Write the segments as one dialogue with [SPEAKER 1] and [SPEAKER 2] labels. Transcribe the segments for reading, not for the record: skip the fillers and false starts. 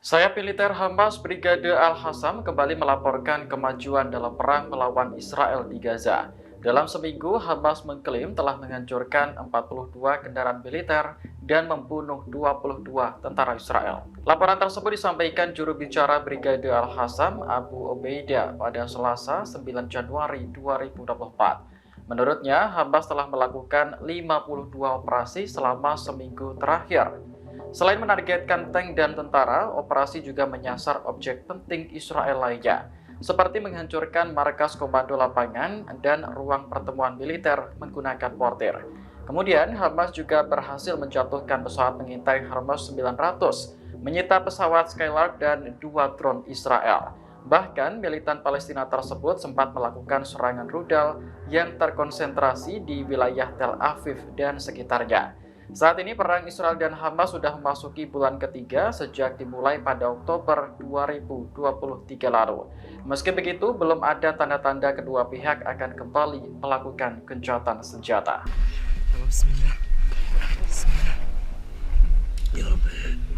[SPEAKER 1] Sayap militer Hamas Brigade Al-Hassam kembali melaporkan kemajuan dalam perang melawan Israel di Gaza. Dalam seminggu, Hamas mengklaim telah menghancurkan 42 kendaraan militer dan membunuh 22 tentara Israel. Laporan tersebut disampaikan juru bicara Brigade Al-Hassam, Abu Ubaidah, pada Selasa 9 Januari 2024. Menurutnya, Hamas telah melakukan 52 operasi selama seminggu terakhir. Selain menargetkan tank dan tentara, operasi juga menyasar objek penting Israel lainnya, seperti menghancurkan markas komando lapangan dan ruang pertemuan militer menggunakan mortir. Kemudian, Hamas juga berhasil menjatuhkan pesawat pengintai Hermes 900, menyita pesawat Skylark dan 2 drone Israel. Bahkan, militan Palestina tersebut sempat melakukan serangan rudal yang terkonsentrasi di wilayah Tel Aviv dan sekitarnya. Saat ini perang Israel dan Hamas sudah memasuki bulan ketiga sejak dimulai pada Oktober 2023 lalu. Meski begitu, belum ada tanda-tanda kedua pihak akan kembali melakukan gencatan senjata.
[SPEAKER 2] Bismillah. Bismillah. Ya Rabbi.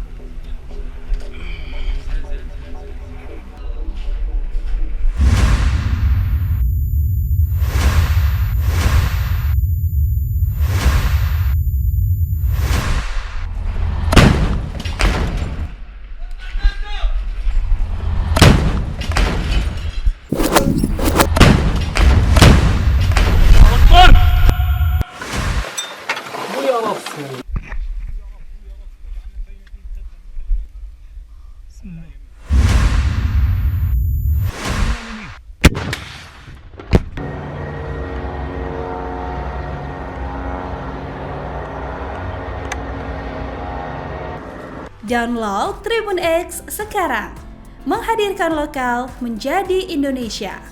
[SPEAKER 3] Download Tribun X sekarang, menghadirkan lokal menjadi Indonesia.